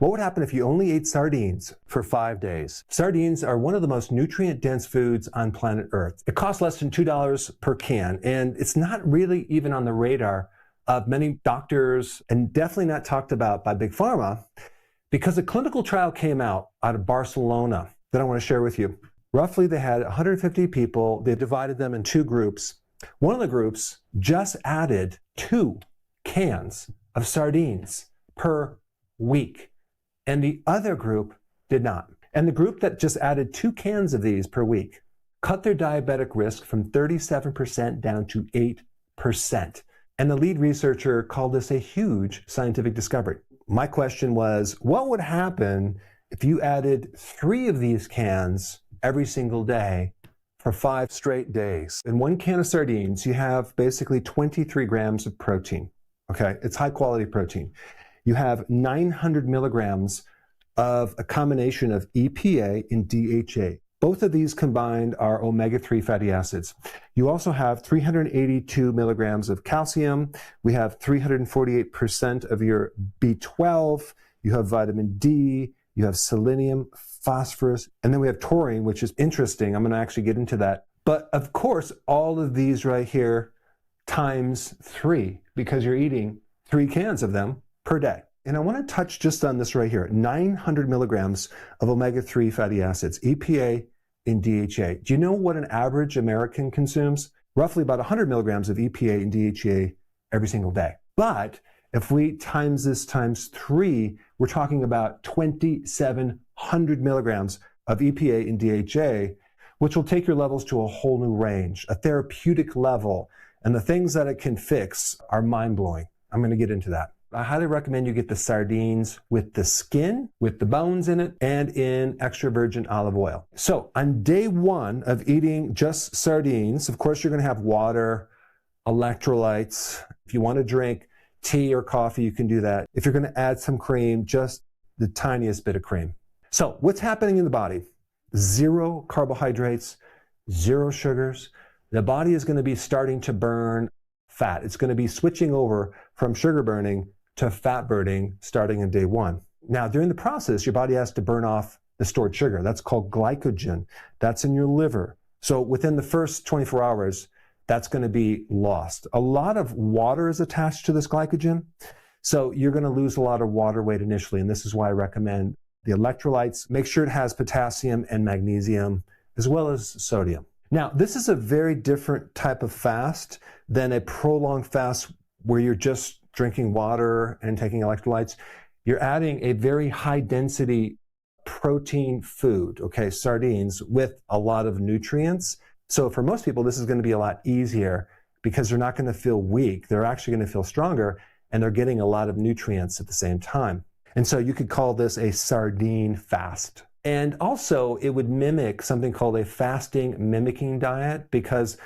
What would happen if you only ate sardines for 5 days? Sardines are one of the most nutrient-dense foods on planet Earth. It costs less than $2 per can, and it's not really even on the radar of many doctors, and definitely not talked about by Big Pharma, because a clinical trial came out of Barcelona that I want to share with you. Roughly, they had 150 people. They divided them in 2 groups. One of the groups just added 2 cans of sardines per week, and the other group did not. And the group that just added 2 cans of these per week cut their diabetic risk from 37% down to 8%. And the lead researcher called this a huge scientific discovery. My question was, what would happen if you added 3 of these cans every single day for 5 straight days? In 1 can of sardines, you have basically 23 grams of protein. Okay, it's high quality protein. You have 900 milligrams of a combination of EPA and DHA. Both of these combined are omega-3 fatty acids. You also have 382 milligrams of calcium. We have 348% of your B12. You have vitamin D. You have selenium, phosphorus, and then we have taurine, which is interesting. I'm going to actually get into that. But of course, all of these right here times 3, because you're eating 3 cans of them per day. And I want to touch just on this right here, 900 milligrams of omega-3 fatty acids, EPA and DHA. Do you know what an average American consumes? Roughly about 100 milligrams of EPA and DHA every single day. But if we times this times 3, we're talking about 2,700 milligrams of EPA and DHA, which will take your levels to a whole new range, a therapeutic level. And the things that it can fix are mind-blowing. I'm going to get into that. I highly recommend you get the sardines with the skin, with the bones in it, and in extra virgin olive oil. So on day 1 of eating just sardines, of course, you're going to have water, electrolytes. If you want to drink tea or coffee, you can do that. If you're going to add some cream, just the tiniest bit of cream. So what's happening in the body? 0 carbohydrates, 0 sugars. The body is going to be starting to burn fat. It's going to be switching over from sugar burning to fat burning starting in day 1. Now, during the process, your body has to burn off the stored sugar. That's called glycogen. That's in your liver. So within the first 24 hours, that's going to be lost. A lot of water is attached to this glycogen. So you're going to lose a lot of water weight initially. And this is why I recommend the electrolytes. Make sure it has potassium and magnesium, as well as sodium. Now, this is a very different type of fast than a prolonged fast where you're just drinking water and taking electrolytes. You're adding a very high density protein food, okay, sardines, with a lot of nutrients. So for most people, this is going to be a lot easier because they're not going to feel weak. They're actually going to feel stronger, and they're getting a lot of nutrients at the same time. And so you could call this a sardine fast. And also, it would mimic something called a fasting mimicking diet, because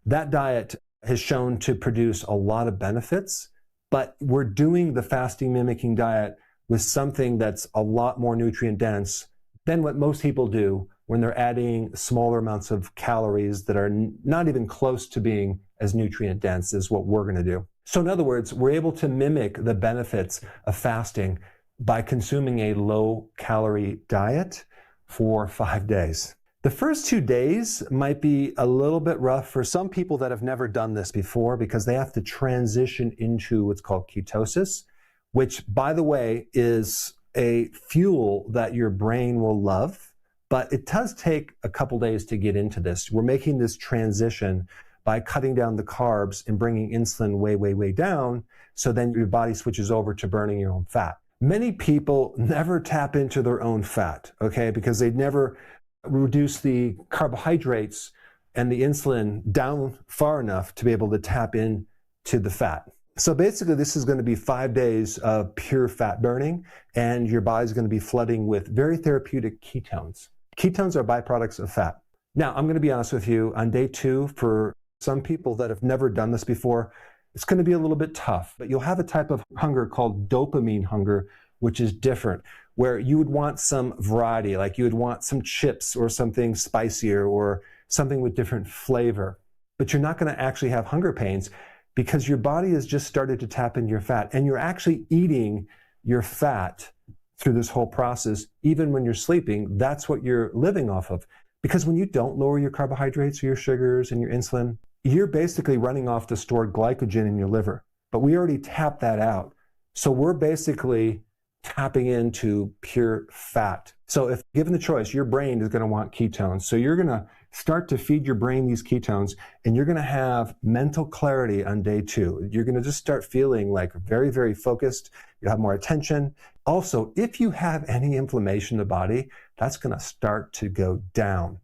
that diet has shown to produce a lot of benefits, but we're doing the fasting mimicking diet with something that's a lot more nutrient dense than what most people do when they're adding smaller amounts of calories that are not even close to being as nutrient dense as what we're going to do. So in other words, we're able to mimic the benefits of fasting by consuming a low-calorie diet for 5 days. The first 2 days might be a little bit rough for some people that have never done this before, because they have to transition into what's called ketosis, which, by the way, is a fuel that your brain will love, but it does take a couple days to get into this. We're making this transition by cutting down the carbs and bringing insulin way, way, way down, so then your body switches over to burning your own fat. Many people never tap into their own fat, okay, because they never reduce the carbohydrates and the insulin down far enough to be able to tap into the fat. So basically, this is going to be 5 days of pure fat burning, and your body's going to be flooding with very therapeutic ketones. Ketones are byproducts of fat. Now, I'm going to be honest with you, on day 2, for some people that have never done this before, it's going to be a little bit tough, but you'll have a type of hunger called dopamine hunger, which is different, where you would want some variety, like you would want some chips or something spicier or something with different flavor. But you're not going to actually have hunger pains because your body has just started to tap into your fat, and you're actually eating your fat through this whole process. Even when you're sleeping, that's what you're living off of. Because when you don't lower your carbohydrates or your sugars and your insulin, you're basically running off the stored glycogen in your liver. But we already tapped that out. So we're basically tapping into pure fat. So if given the choice, your brain is going to want ketones. So you're going to start to feed your brain these ketones, and you're going to have mental clarity on day 2. You're going to just start feeling like very, very focused. You'll have more attention. Also, if you have any inflammation in the body, that's going to start to go down.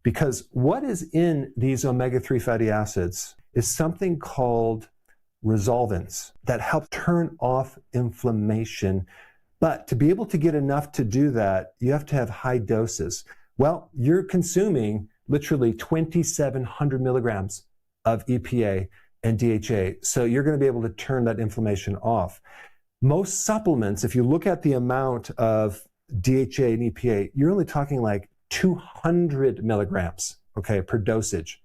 Because what is in these omega-3 fatty acids is something called resolvins that help turn off inflammation. But to be able to get enough to do that, you have to have high doses. Well, you're consuming literally 2,700 milligrams of EPA and DHA. So you're going to be able to turn that inflammation off. Most supplements, if you look at the amount of DHA and EPA, you're only talking like 200 milligrams, okay, per dosage.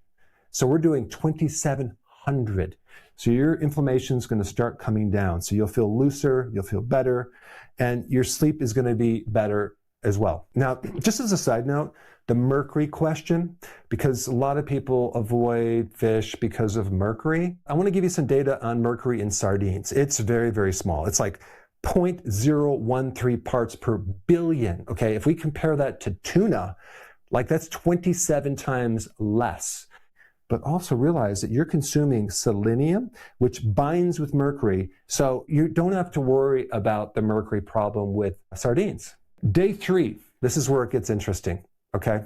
So we're doing 2,700. So your inflammation is going to start coming down. So you'll feel looser, you'll feel better, and your sleep is going to be better as well. Now, just as a side note, the mercury question, because a lot of people avoid fish because of mercury. I want to give you some data on mercury in sardines. It's very, very small. It's like 0.013 parts per billion. Okay, if we compare that to tuna, like that's 27 times less. But also realize that you're consuming selenium, which binds with mercury, so you don't have to worry about the mercury problem with sardines. Day 3, this is where it gets interesting, okay?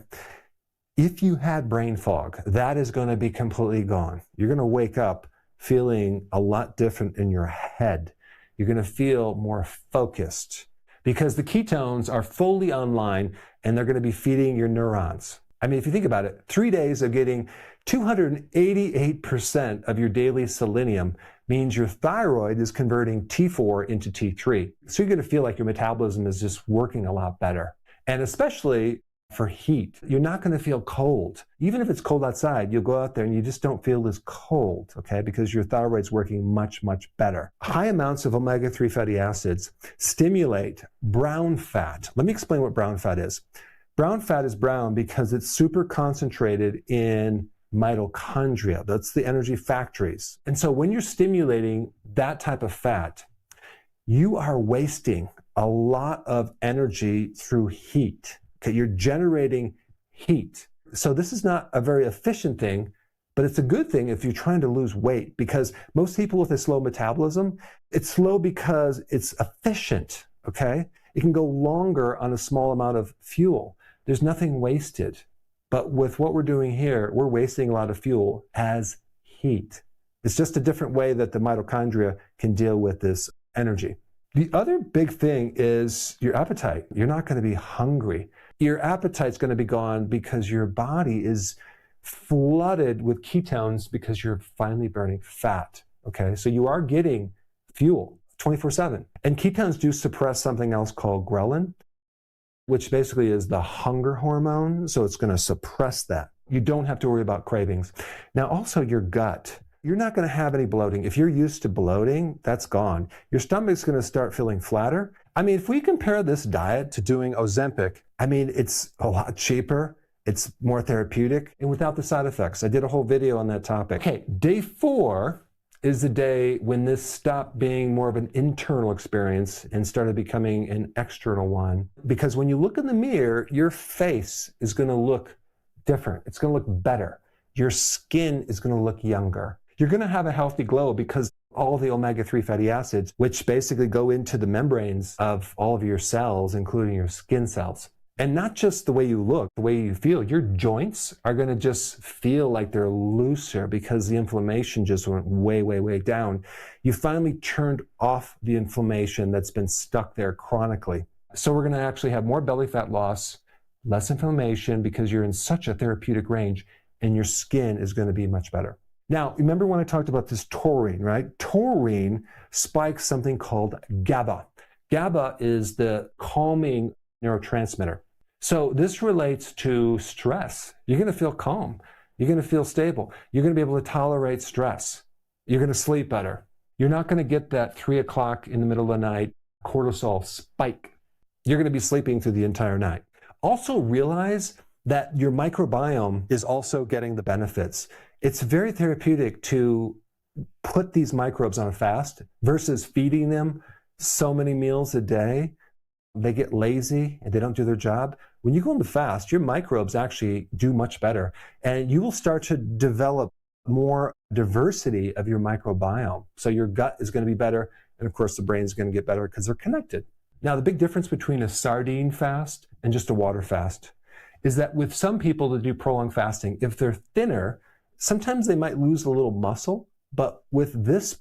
If you had brain fog, that is going to be completely gone. You're going to wake up feeling a lot different in your head. You're going to feel more focused because the ketones are fully online and they're going to be feeding your neurons. I mean, if you think about it, 3 days of getting 288% of your daily selenium means your thyroid is converting T4 into T3. So you're going to feel like your metabolism is just working a lot better. And especially for heat, you're not going to feel cold. Even if it's cold outside, you'll go out there and you just don't feel as cold, okay? Because your thyroid's working much, much better. High amounts of omega-3 fatty acids stimulate brown fat. Let me explain what brown fat is. Brown fat is brown because it's super concentrated in mitochondria. That's the energy factories. And so when you're stimulating that type of fat, you are wasting a lot of energy through heat. Okay, you're generating heat. So this is not a very efficient thing, but it's a good thing if you're trying to lose weight, because most people with a slow metabolism, it's slow because it's efficient, okay? It can go longer on a small amount of fuel. There's nothing wasted. But with what we're doing here, we're wasting a lot of fuel as heat. It's just a different way that the mitochondria can deal with this energy. The other big thing is your appetite. You're not going to be hungry. Your appetite's going to be gone because your body is flooded with ketones because you're finally burning fat. Okay, so you are getting fuel 24/7. And ketones do suppress something else called ghrelin, which basically is the hunger hormone. So it's going to suppress that. You don't have to worry about cravings. Now, also your gut. You're not going to have any bloating. If you're used to bloating, that's gone. Your stomach's going to start feeling flatter. I mean, if we compare this diet to doing Ozempic, I mean, it's a lot cheaper. It's more therapeutic and without the side effects. I did a whole video on that topic. Okay, day 4 is the day when this stopped being more of an internal experience and started becoming an external one. Because when you look in the mirror, your face is going to look different. It's going to look better. Your skin is going to look younger. You're going to have a healthy glow because all the omega-3 fatty acids, which basically go into the membranes of all of your cells, including your skin cells. And not just the way you look, the way you feel. Your joints are going to just feel like they're looser because the inflammation just went way, way, way down. You finally turned off the inflammation that's been stuck there chronically. So we're going to actually have more belly fat loss, less inflammation because you're in such a therapeutic range, and your skin is going to be much better. Now, remember when I talked about this taurine, right? Taurine spikes something called GABA. GABA is the calming neurotransmitter. So this relates to stress. You're going to feel calm. You're going to feel stable. You're going to be able to tolerate stress. You're going to sleep better. You're not going to get that 3 o'clock in the middle of the night cortisol spike. you're going to be sleeping through the entire night. Also realize that your microbiome is also getting the benefits. It's very therapeutic to put these microbes on a fast versus feeding them so many meals a day. They get lazy and they don't do their job. When you go on the fast, your microbes actually do much better, and you will start to develop more diversity of your microbiome. So your gut is going to be better, and of course the brain is going to get better because they're connected. Now, the big difference between a sardine fast and just a water fast is that with some people that do prolonged fasting, if they're thinner, sometimes they might lose a little muscle, but with this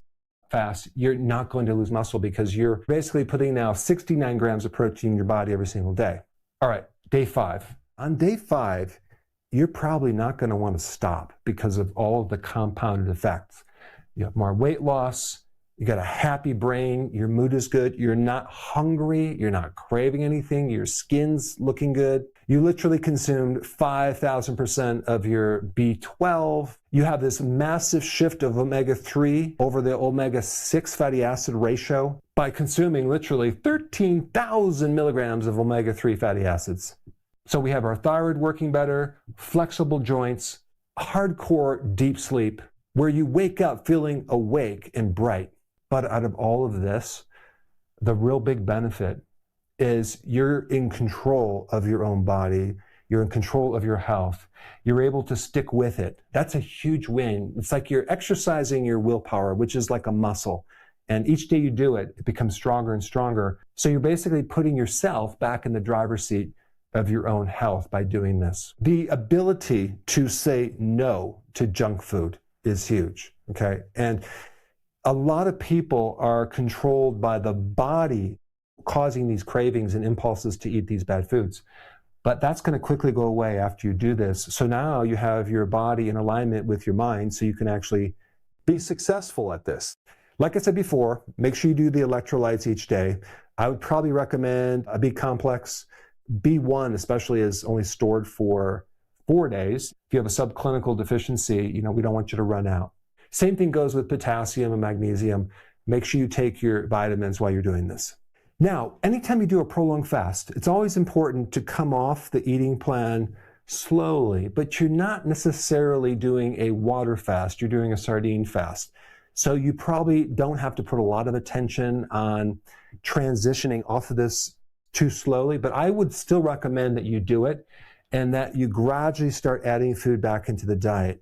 fast, you're not going to lose muscle because you're basically putting now 69 grams of protein in your body every single day. All right, day 5. On day 5, you're probably not going to want to stop because of all of the compounded effects. You have more weight loss, you got a happy brain, your mood is good, you're not hungry, you're not craving anything, your skin's looking good. You literally consumed 5,000% of your B12. You have this massive shift of omega-3 over the omega-6 fatty acid ratio by consuming literally 13,000 milligrams of omega-3 fatty acids. So we have our thyroid working better, flexible joints, hardcore deep sleep, where you wake up feeling awake and bright. But out of all of this, the real big benefit is you're in control of your own body. You're in control of your health. You're able to stick with it. That's a huge win. It's like you're exercising your willpower, which is like a muscle. And each day you do it, it becomes stronger and stronger. So you're basically putting yourself back in the driver's seat of your own health by doing this. The ability to say no to junk food is huge, okay? And a lot of people are controlled by the body causing these cravings and impulses to eat these bad foods. But that's going to quickly go away after you do this. So now you have your body in alignment with your mind so you can actually be successful at this. Like I said before, make sure you do the electrolytes each day. I would probably recommend a B complex. B1 especially is only stored for 4 days. If you have a subclinical deficiency, we don't want you to run out. Same thing goes with potassium and magnesium. Make sure you take your vitamins while you're doing this. Now, anytime you do a prolonged fast, it's always important to come off the eating plan slowly, but you're not necessarily doing a water fast, you're doing a sardine fast. So you probably don't have to put a lot of attention on transitioning off of this too slowly, but I would still recommend that you do it and that you gradually start adding food back into the diet.